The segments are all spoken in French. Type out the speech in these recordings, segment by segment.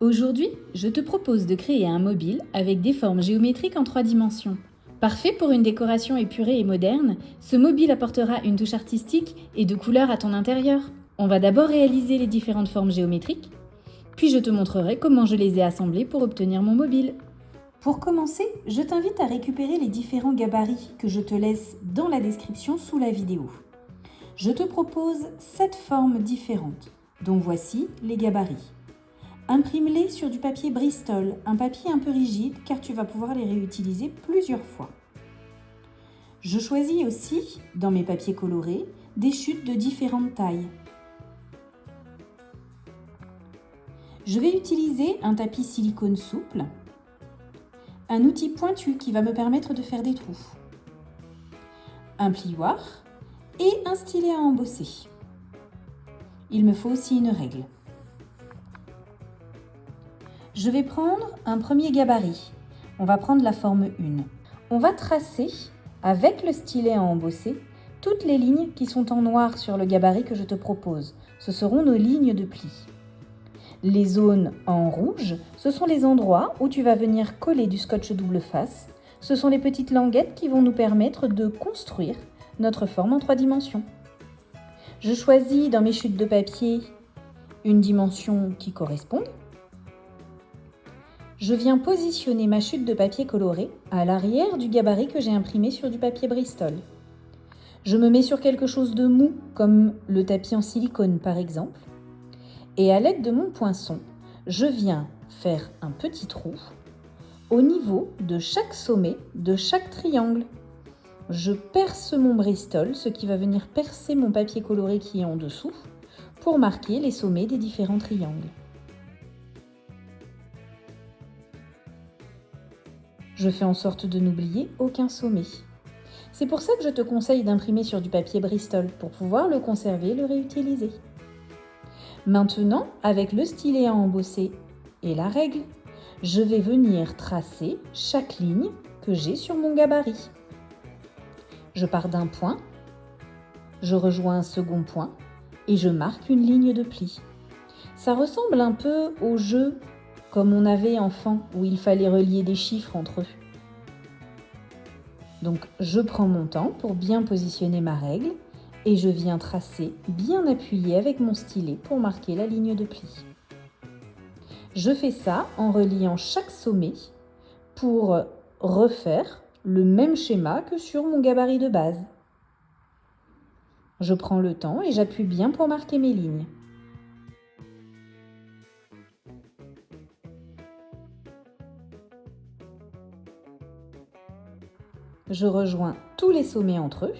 Aujourd'hui, je te propose de créer un mobile avec des formes géométriques en 3 dimensions. Parfait pour une décoration épurée et moderne, ce mobile apportera une touche artistique et de couleur à ton intérieur. On va d'abord réaliser les différentes formes géométriques, puis je te montrerai comment je les ai assemblées pour obtenir mon mobile. Pour commencer, je t'invite à récupérer les différents gabarits que je te laisse dans la description sous la vidéo. Je te propose 7 formes différentes, donc voici les gabarits. Imprime-les sur du papier Bristol, un papier un peu rigide car tu vas pouvoir les réutiliser plusieurs fois. Je choisis aussi, dans mes papiers colorés, des chutes de différentes tailles. Je vais utiliser un tapis silicone souple, un outil pointu qui va me permettre de faire des trous, un plioir et un stylet à embosser. Il me faut aussi une règle. Je vais prendre un premier gabarit. On va prendre la forme 1. On va tracer, avec le stylet à embosser, toutes les lignes qui sont en noir sur le gabarit que je te propose. Ce seront nos lignes de pli. Les zones en rouge, ce sont les endroits où tu vas venir coller du scotch double face. Ce sont les petites languettes qui vont nous permettre de construire notre forme en 3 dimensions. Je choisis dans mes chutes de papier une dimension qui corresponde. Je viens positionner ma chute de papier coloré à l'arrière du gabarit que j'ai imprimé sur du papier Bristol. Je me mets sur quelque chose de mou, comme le tapis en silicone par exemple. Et à l'aide de mon poinçon, je viens faire un petit trou au niveau de chaque sommet de chaque triangle. Je perce mon Bristol, ce qui va venir percer mon papier coloré qui est en dessous, pour marquer les sommets des différents triangles. Je fais en sorte de n'oublier aucun sommet. C'est pour ça que je te conseille d'imprimer sur du papier Bristol pour pouvoir le conserver et le réutiliser. Maintenant, avec le stylet à embosser et la règle, je vais venir tracer chaque ligne que j'ai sur mon gabarit. Je pars d'un point, je rejoins un second point et je marque une ligne de pli. Ça ressemble un peu au jeu comme on avait enfant où il fallait relier des chiffres entre eux. Donc je prends mon temps pour bien positionner ma règle et je viens tracer bien appuyé avec mon stylet pour marquer la ligne de pli. Je fais ça en reliant chaque sommet pour refaire le même schéma que sur mon gabarit de base. Je prends le temps et j'appuie bien pour marquer mes lignes. Je rejoins tous les sommets entre eux.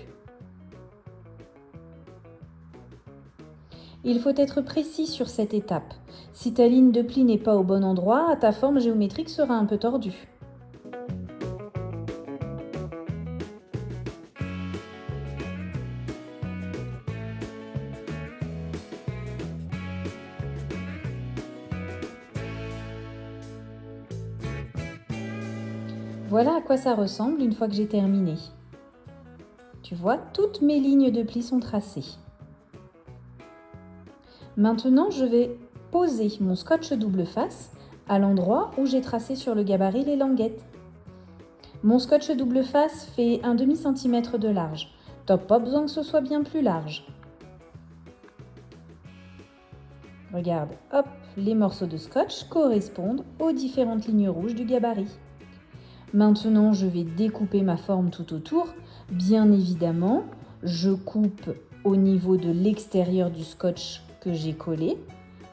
Il faut être précis sur cette étape. Si ta ligne de pli n'est pas au bon endroit, ta forme géométrique sera un peu tordue. Voilà à quoi ça ressemble une fois que j'ai terminé. Tu vois, toutes mes lignes de pli sont tracées. Maintenant, je vais poser mon scotch double face à l'endroit où j'ai tracé sur le gabarit les languettes. Mon scotch double face fait un demi-centimètre de large. T'as pas besoin que ce soit bien plus large. Regarde, hop, les morceaux de scotch correspondent aux différentes lignes rouges du gabarit. Maintenant, je vais découper ma forme tout autour. Bien évidemment, je coupe au niveau de l'extérieur du scotch que j'ai collé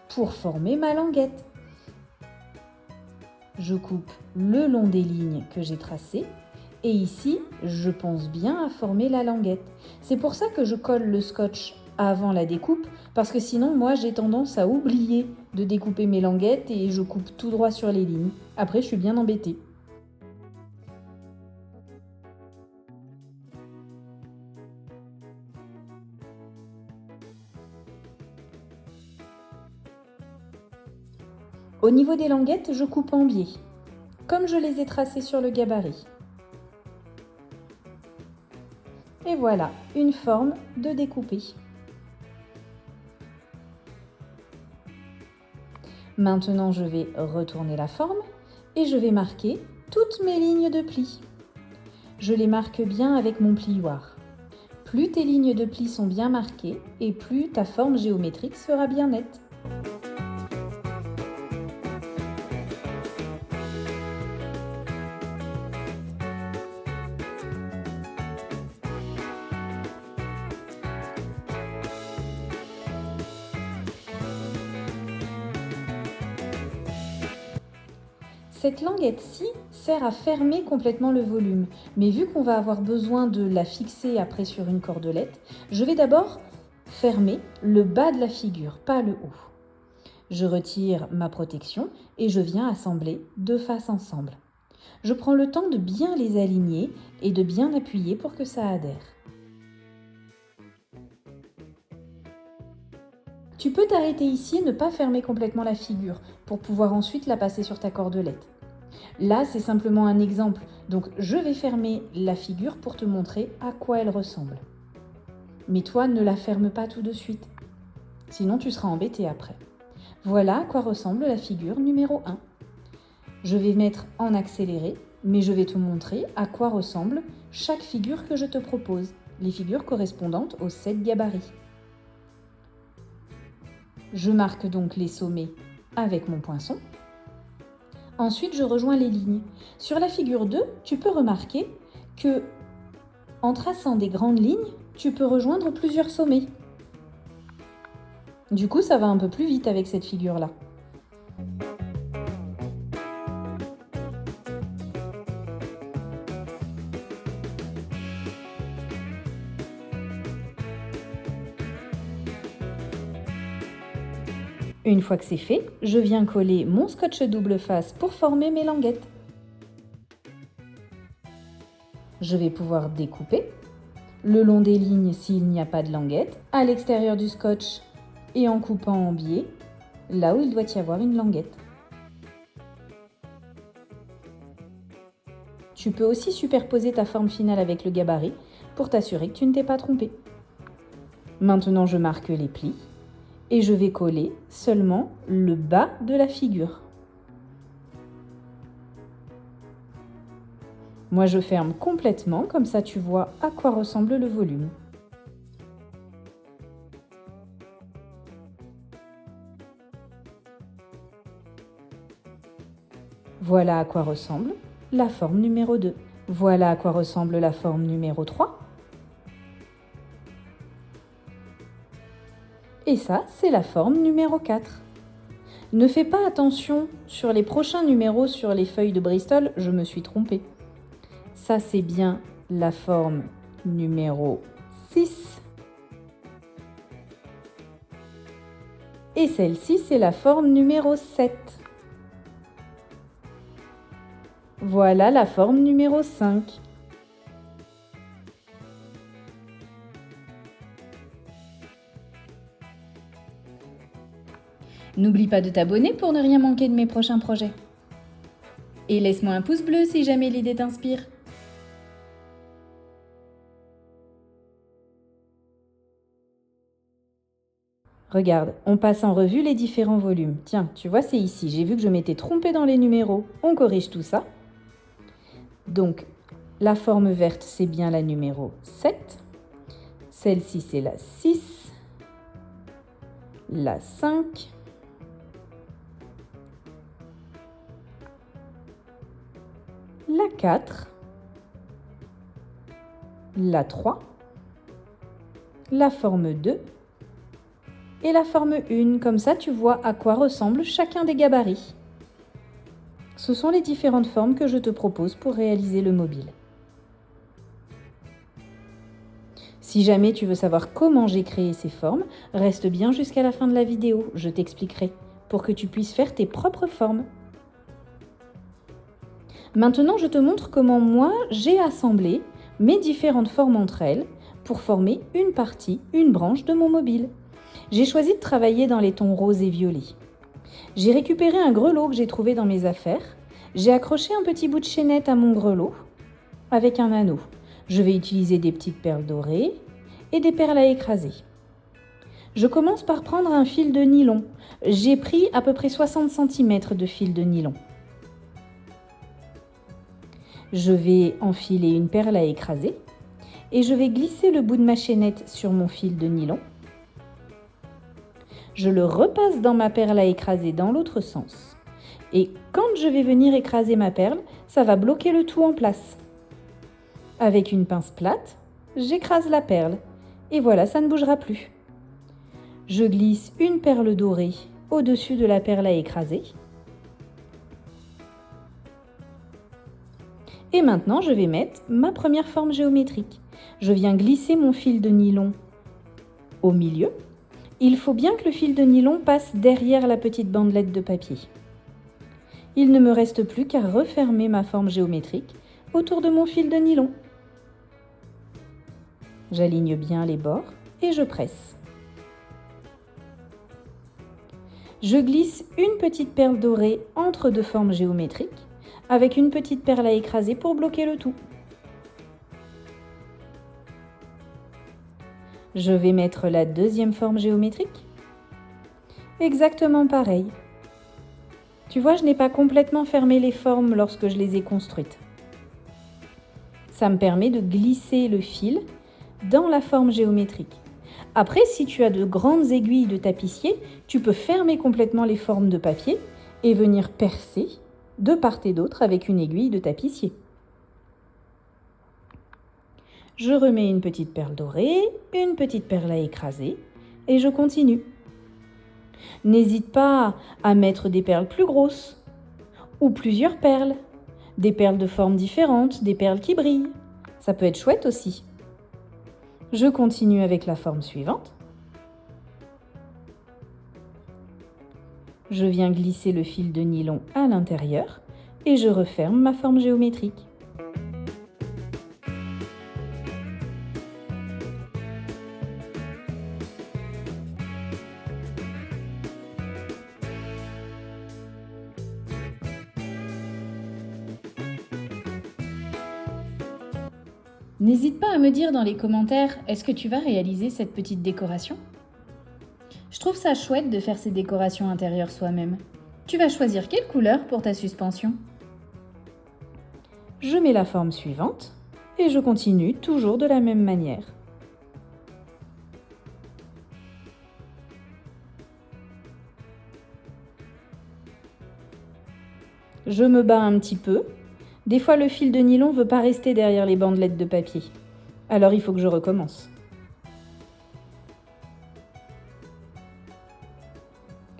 pour former ma languette. Je coupe le long des lignes que j'ai tracées et ici, je pense bien à former la languette. C'est pour ça que je colle le scotch avant la découpe parce que sinon, moi, j'ai tendance à oublier de découper mes languettes et je coupe tout droit sur les lignes. Après, je suis bien embêtée. Au niveau des languettes, je coupe en biais, comme je les ai tracées sur le gabarit. Et voilà, une forme de découpé. Maintenant, je vais retourner la forme et je vais marquer toutes mes lignes de plis. Je les marque bien avec mon plioir. Plus tes lignes de plis sont bien marquées et plus ta forme géométrique sera bien nette. Cette languette-ci sert à fermer complètement le volume, mais vu qu'on va avoir besoin de la fixer après sur une cordelette, je vais d'abord fermer le bas de la figure, pas le haut. Je retire ma protection et je viens assembler deux faces ensemble. Je prends le temps de bien les aligner et de bien appuyer pour que ça adhère. Tu peux t'arrêter ici et ne pas fermer complètement la figure pour pouvoir ensuite la passer sur ta cordelette. Là, c'est simplement un exemple, donc je vais fermer la figure pour te montrer à quoi elle ressemble. Mais toi, ne la ferme pas tout de suite, sinon tu seras embêté après. Voilà à quoi ressemble la figure numéro 1. Je vais mettre en accéléré, mais je vais te montrer à quoi ressemble chaque figure que je te propose, les figures correspondantes aux 7 gabarits. Je marque donc les sommets avec mon poinçon. Ensuite, je rejoins les lignes. Sur la figure 2, tu peux remarquer que, en traçant des grandes lignes, tu peux rejoindre plusieurs sommets. Du coup, ça va un peu plus vite avec cette figure-là. Une fois que c'est fait, je viens coller mon scotch double face pour former mes languettes. Je vais pouvoir découper le long des lignes s'il n'y a pas de languette, à l'extérieur du scotch et en coupant en biais, là où il doit y avoir une languette. Tu peux aussi superposer ta forme finale avec le gabarit pour t'assurer que tu ne t'es pas trompé. Maintenant, je marque les plis et je vais coller seulement le bas de la figure. Moi, je ferme complètement, comme ça tu vois à quoi ressemble le volume. Voilà à quoi ressemble la forme numéro 2. Voilà à quoi ressemble la forme numéro 3. Et ça, c'est la forme numéro 4. Ne fais pas attention sur les prochains numéros sur les feuilles de Bristol, je me suis trompée. Ça, c'est bien la forme numéro 6. Et celle-ci, c'est la forme numéro 7. Voilà la forme numéro 5. N'oublie pas de t'abonner pour ne rien manquer de mes prochains projets. Et laisse-moi un pouce bleu si jamais l'idée t'inspire. Regarde, on passe en revue les différents volumes. Tiens, tu vois, c'est ici. J'ai vu que je m'étais trompée dans les numéros. On corrige tout ça. Donc, la forme verte, c'est bien la numéro 7. Celle-ci, c'est la 6. La 5. La 4. La 3. La forme 2. Et la forme 1, comme ça tu vois à quoi ressemble chacun des gabarits. Ce sont les différentes formes que je te propose pour réaliser le mobile. Si jamais tu veux savoir comment j'ai créé ces formes, reste bien jusqu'à la fin de la vidéo, je t'expliquerai, pour que tu puisses faire tes propres formes. Maintenant, je te montre comment moi j'ai assemblé mes différentes formes entre elles pour former une partie, une branche de mon mobile. J'ai choisi de travailler dans les tons rose et violet. J'ai récupéré un grelot que j'ai trouvé dans mes affaires. J'ai accroché un petit bout de chaînette à mon grelot avec un anneau. Je vais utiliser des petites perles dorées et des perles à écraser. Je commence par prendre un fil de nylon. J'ai pris à peu près 60 cm de fil de nylon. Je vais enfiler une perle à écraser et je vais glisser le bout de ma chaînette sur mon fil de nylon. Je le repasse dans ma perle à écraser dans l'autre sens. Et quand je vais venir écraser ma perle, ça va bloquer le tout en place. Avec une pince plate, j'écrase la perle et voilà, ça ne bougera plus. Je glisse une perle dorée au-dessus de la perle à écraser. Et maintenant, je vais mettre ma première forme géométrique. Je viens glisser mon fil de nylon au milieu. Il faut bien que le fil de nylon passe derrière la petite bandelette de papier. Il ne me reste plus qu'à refermer ma forme géométrique autour de mon fil de nylon. J'aligne bien les bords et je presse. Je glisse une petite perle dorée entre deux formes géométriques avec une petite perle à écraser pour bloquer le tout. Je vais mettre la deuxième forme géométrique. Exactement pareil. Tu vois, je n'ai pas complètement fermé les formes lorsque je les ai construites. Ça me permet de glisser le fil dans la forme géométrique. Après, si tu as de grandes aiguilles de tapissier, tu peux fermer complètement les formes de papier et venir percer de part et d'autre avec une aiguille de tapissier. Je remets une petite perle dorée, une petite perle à écraser et je continue. N'hésite pas à mettre des perles plus grosses ou plusieurs perles, des perles de formes différentes, des perles qui brillent. Ça peut être chouette aussi. Je continue avec la forme suivante. Je viens glisser le fil de nylon à l'intérieur et je referme ma forme géométrique. N'hésite pas à me dire dans les commentaires, est-ce que tu vas réaliser cette petite décoration ? Je trouve ça chouette de faire ces décorations intérieures soi-même. Tu vas choisir quelle couleur pour ta suspension ? Je mets la forme suivante et je continue toujours de la même manière. Je me bats un petit peu. Des fois, le fil de nylon ne veut pas rester derrière les bandelettes de papier. Alors, il faut que je recommence.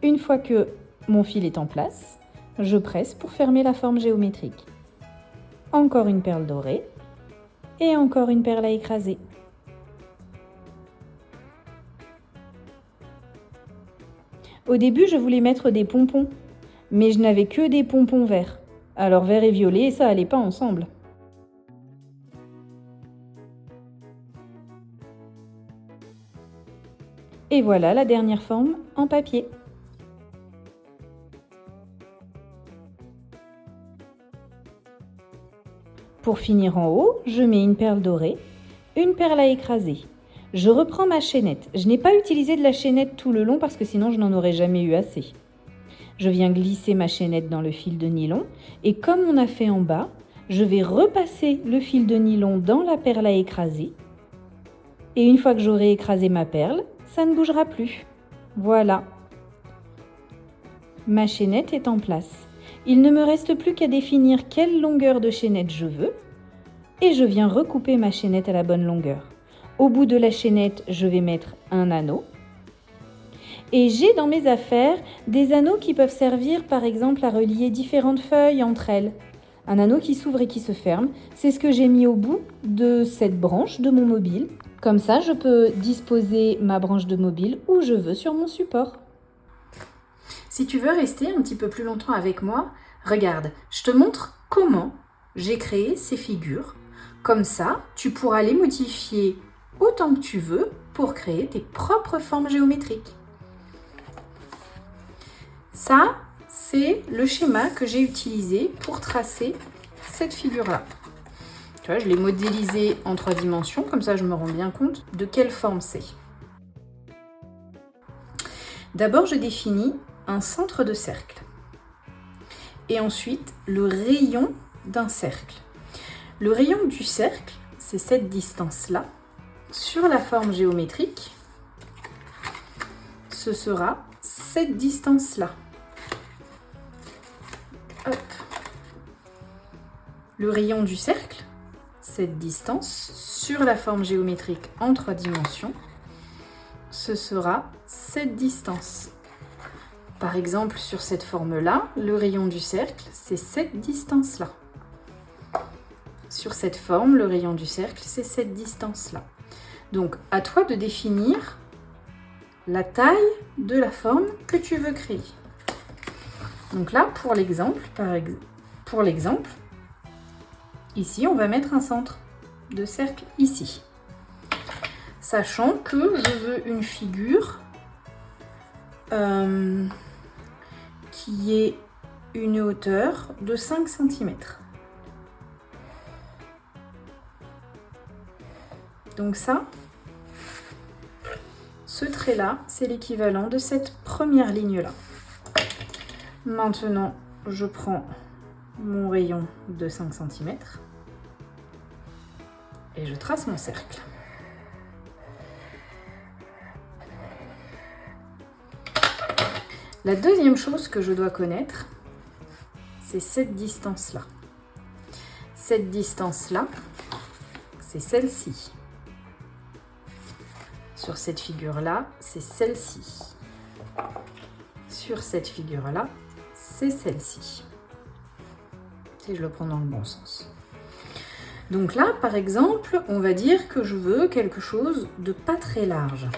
Une fois que mon fil est en place, je presse pour fermer la forme géométrique. Encore une perle dorée et encore une perle à écraser. Au début, je voulais mettre des pompons, mais je n'avais que des pompons verts. Alors vert et violet, ça allait pas ensemble. Et voilà la dernière forme en papier. Pour finir en haut, je mets une perle dorée, une perle à écraser. Je reprends ma chaînette. Je n'ai pas utilisé de la chaînette tout le long parce que sinon je n'en aurais jamais eu assez. Je viens glisser ma chaînette dans le fil de nylon et comme on a fait en bas, je vais repasser le fil de nylon dans la perle à écraser. Et une fois que j'aurai écrasé ma perle, ça ne bougera plus. Voilà. Ma chaînette est en place. Il ne me reste plus qu'à définir quelle longueur de chaînette je veux et je viens recouper ma chaînette à la bonne longueur. Au bout de la chaînette, je vais mettre un anneau. Et j'ai dans mes affaires des anneaux qui peuvent servir par exemple à relier différentes feuilles entre elles. Un anneau qui s'ouvre et qui se ferme, c'est ce que j'ai mis au bout de cette branche de mon mobile. Comme ça, je peux disposer ma branche de mobile où je veux sur mon support. Si tu veux rester un petit peu plus longtemps avec moi, regarde, je te montre comment j'ai créé ces figures. Comme ça, tu pourras les modifier autant que tu veux pour créer tes propres formes géométriques. Ça, c'est le schéma que j'ai utilisé pour tracer cette figure-là. Tu vois, je l'ai modélisé en 3 dimensions, comme ça je me rends bien compte de quelle forme c'est. D'abord, je définis un centre de cercle. Et ensuite, le rayon d'un cercle. Le rayon du cercle, c'est cette distance-là. Sur la forme géométrique, ce sera cette distance-là. Hop. Le rayon du cercle, cette distance, sur la forme géométrique en 3 dimensions, ce sera cette distance. Par exemple, sur cette forme-là, le rayon du cercle, c'est cette distance-là. Sur cette forme, le rayon du cercle, c'est cette distance-là. Donc, à toi de définir la taille de la forme que tu veux créer. Donc là, pour l'exemple, ici, on va mettre un centre de cercle ici. Sachant que je veux une figure qui ait une hauteur de 5 cm. Donc ça, ce trait-là, c'est l'équivalent de cette première ligne-là. Maintenant, je prends mon rayon de 5 cm et je trace mon cercle. La deuxième chose que je dois connaître, c'est cette distance-là. Cette distance-là, c'est celle-ci. Sur cette figure-là, c'est celle-ci. Sur cette figure-là, c'est celle-ci. Si je le prends dans le bon sens. Donc là, par exemple, on va dire que je veux quelque chose de pas très large.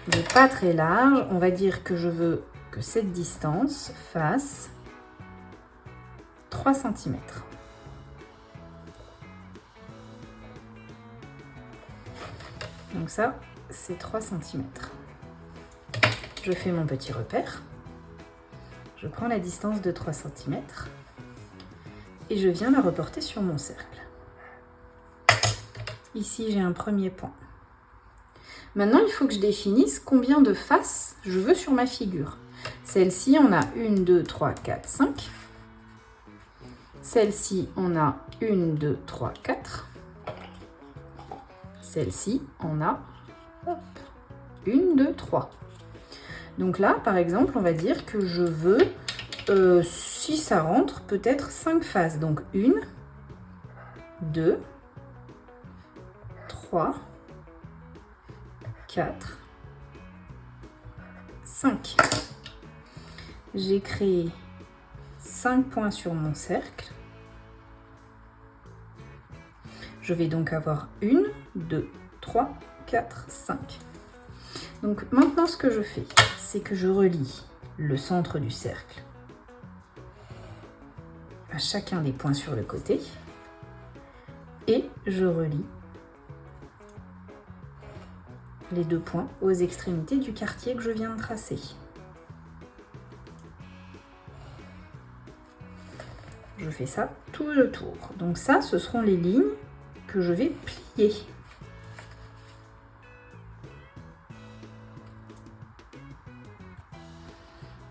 De pas très large, on va dire que je veux que cette distance fasse 3 cm. Donc ça, c'est 3 cm. Je fais mon petit repère. Je prends la distance de 3 cm et je viens la reporter sur mon cercle. Ici, j'ai un premier point. Maintenant, il faut que je définisse combien de faces je veux sur ma figure. Celle-ci, on a 1, 2, 3, 4, 5. Celle-ci, on a 1, 2, 3, 4. Celle-ci, on a 1, 2, 3. Donc là, par exemple, on va dire que je veux, si ça rentre, peut-être 5 faces. Donc 1, 2, 3, 4, 5. J'ai créé 5 points sur mon cercle. Je vais donc avoir 1, 2, 3, 4, 5. Donc maintenant, ce que je fais, c'est que je relie le centre du cercle à chacun des points sur le côté et je relie les 2 points aux extrémités du quartier que je viens de tracer. Je fais ça tout le tour. Donc ça, ce seront les lignes que je vais plier.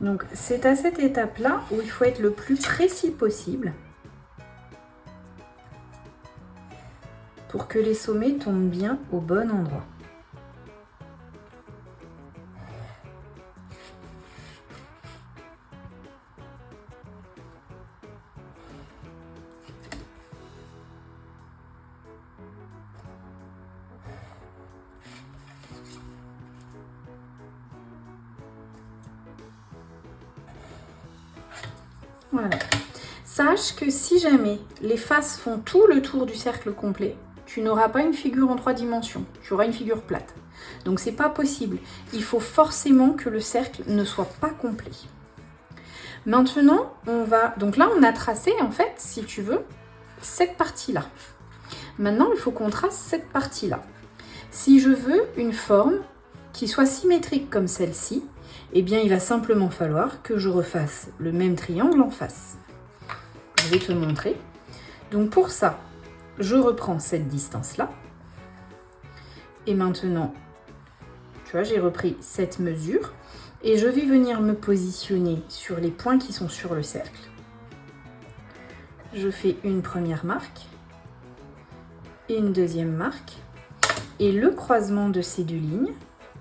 Donc c'est à cette étape-là où il faut être le plus précis possible pour que les sommets tombent bien au bon endroit. Voilà. Sache que si jamais les faces font tout le tour du cercle complet, tu n'auras pas une figure en 3 dimensions, tu auras une figure plate. Donc c'est pas possible. Il faut forcément que le cercle ne soit pas complet. Maintenant, donc là, on a tracé, en fait, si tu veux, cette partie-là. Maintenant, il faut qu'on trace cette partie-là. Si je veux une forme qui soit symétrique comme celle-ci, eh bien, il va simplement falloir que je refasse le même triangle en face. Je vais te montrer. Donc, pour ça, je reprends cette distance-là. Et maintenant, tu vois, j'ai repris cette mesure. Et je vais venir me positionner sur les points qui sont sur le cercle. Je fais une première marque, une deuxième marque, et le croisement de ces deux lignes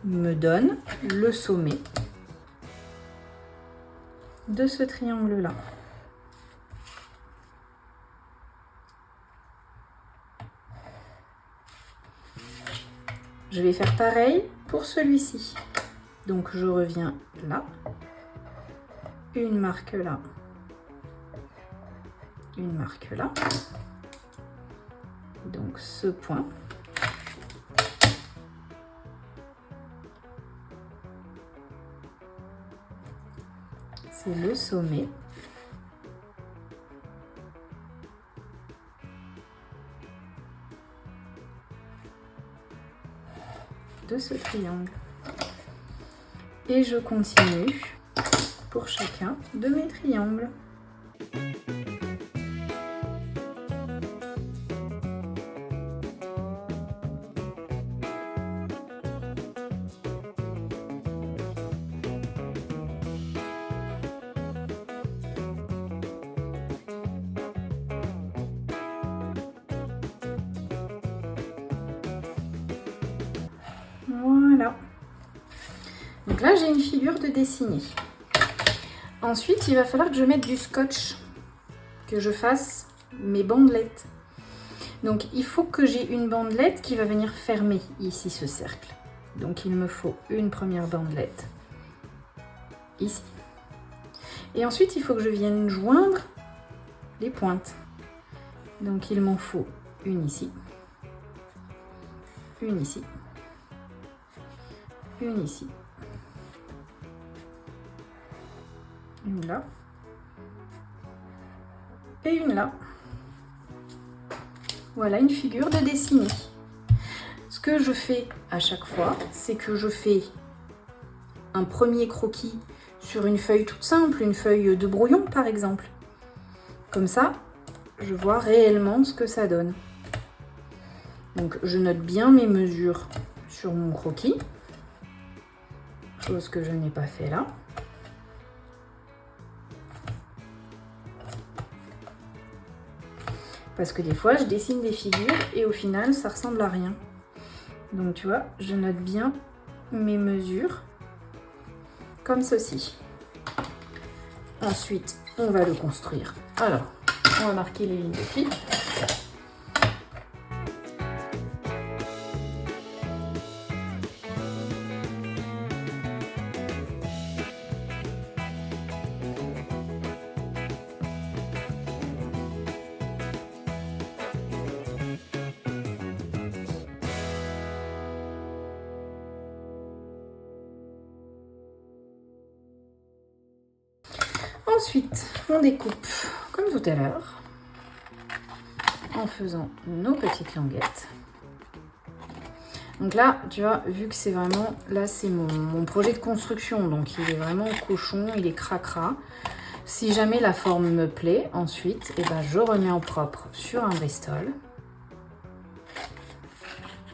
me donne le sommet de ce triangle-là. Je vais faire pareil pour celui-ci. Donc je reviens là, une marque là, une marque là. Donc ce point. C'est le sommet. De ce triangle. Et je continue pour chacun de mes triangles. Voilà. Donc là, j'ai une figure de dessinée. Ensuite, il va falloir que je mette du scotch, que je fasse mes bandelettes. Donc, il faut que j'ai une bandelette qui va venir fermer ici ce cercle. Donc, il me faut une première bandelette ici. Et ensuite, il faut que je vienne joindre les pointes. Donc, il m'en faut une ici, une ici, une ici, une là et une là. Voilà une figure de dessinée. Ce que je fais à chaque fois, c'est que je fais un premier croquis sur une feuille toute simple, une feuille de brouillon par exemple. Comme ça, je vois réellement ce que ça donne. Donc je note bien mes mesures sur mon croquis, chose que je n'ai pas fait là. Parce que des fois, je dessine des figures et au final, ça ressemble à rien. Donc tu vois, je note bien mes mesures comme ceci. Ensuite, on va le construire. Alors, on va marquer les lignes de fil. Ensuite, on découpe comme tout à l'heure en faisant nos petites languettes. Donc là, tu vois, vu que c'est vraiment, là c'est mon projet de construction, donc il est vraiment cochon, il est cracra. Si jamais la forme me plaît, ensuite, eh ben, je remets en propre sur un Bristol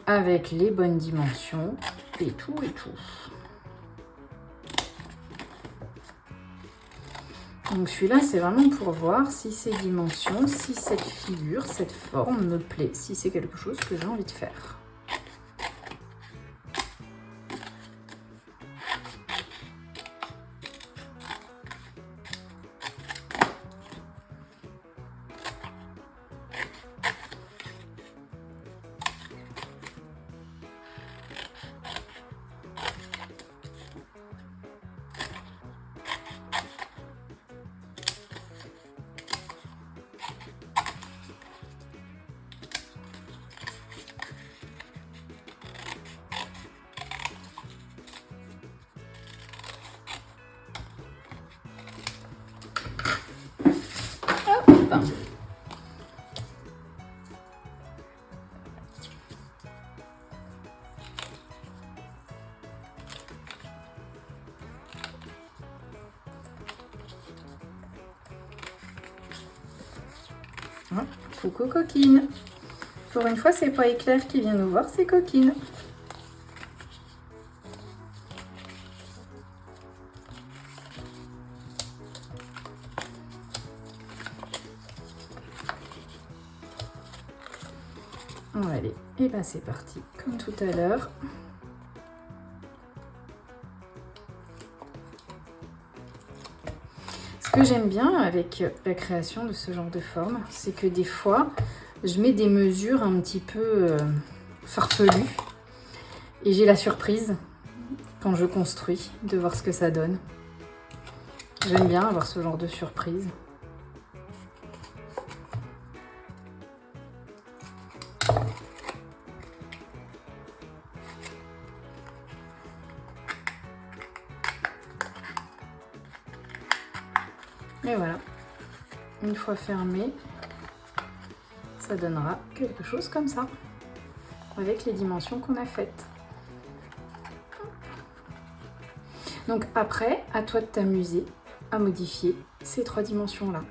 avec les bonnes dimensions et tout et tout. Donc celui-là, c'est vraiment pour voir si ces dimensions, si cette figure, cette forme me plaît, si c'est quelque chose que j'ai envie de faire. Hein, coucou coquine. Pour une fois, c'est pas Éclair qui vient nous voir, c'est Coquine. Allez, et ben c'est parti, comme tout à l'heure. Ce que j'aime bien avec la création de ce genre de forme, c'est que des fois, je mets des mesures un petit peu farfelues et j'ai la surprise quand je construis de voir ce que ça donne. J'aime bien avoir ce genre de surprise. Et voilà, une fois fermé, ça donnera quelque chose comme ça, avec les dimensions qu'on a faites. Donc après, à toi de t'amuser à modifier ces 3 dimensions-là.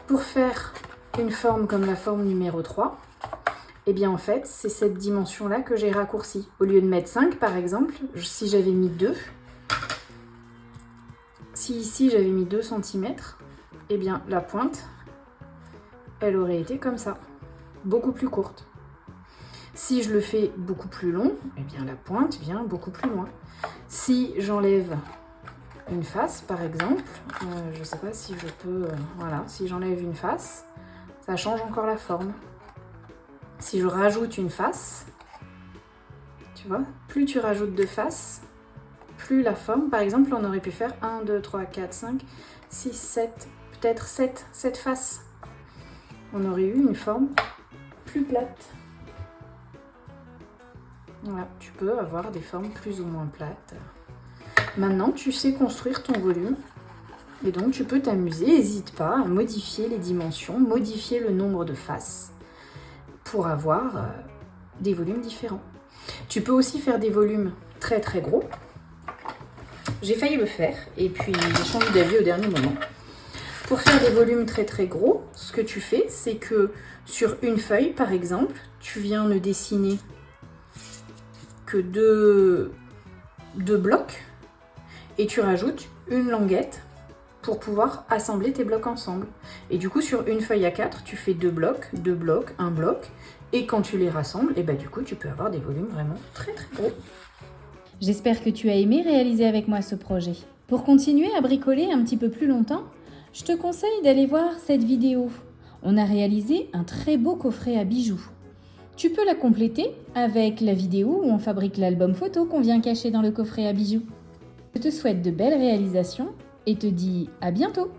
Pour faire une forme comme la forme numéro 3, eh bien en fait, c'est cette dimension-là que j'ai raccourcie. Au lieu de mettre 5 par exemple, si j'avais mis 2, si ici j'avais mis 2 cm, eh bien la pointe, elle aurait été comme ça, beaucoup plus courte. Si je le fais beaucoup plus long, eh bien la pointe vient beaucoup plus loin. Si j'enlève une face par exemple, je ne sais pas si je peux, voilà, si j'enlève une face, ça change encore la forme. Si je rajoute une face, tu vois, plus tu rajoutes de faces, plus la forme, par exemple, on aurait pu faire 1, 2, 3, 4, 5, 6, 7, peut-être 7 faces. On aurait eu une forme plus plate. Voilà, tu peux avoir des formes plus ou moins plates. Maintenant, tu sais construire ton volume. Et donc, tu peux t'amuser. N'hésite pas à modifier les dimensions, modifier le nombre de faces pour avoir des volumes différents. Tu peux aussi faire des volumes très très gros. J'ai failli le faire et puis j'ai changé d'avis au dernier moment. Pour faire des volumes très très gros, ce que tu fais, c'est que sur une feuille, par exemple, tu viens ne dessiner que deux blocs et tu rajoutes une languette pour pouvoir assembler tes blocs ensemble. Et du coup, sur une feuille A4, tu fais 2 blocs, un bloc, et quand tu les rassembles, et bah du coup, tu peux avoir des volumes vraiment très très gros. J'espère que tu as aimé réaliser avec moi ce projet. Pour continuer à bricoler un petit peu plus longtemps, je te conseille d'aller voir cette vidéo. On a réalisé un très beau coffret à bijoux. Tu peux la compléter avec la vidéo où on fabrique l'album photo qu'on vient cacher dans le coffret à bijoux. Je te souhaite de belles réalisations et te dis à bientôt!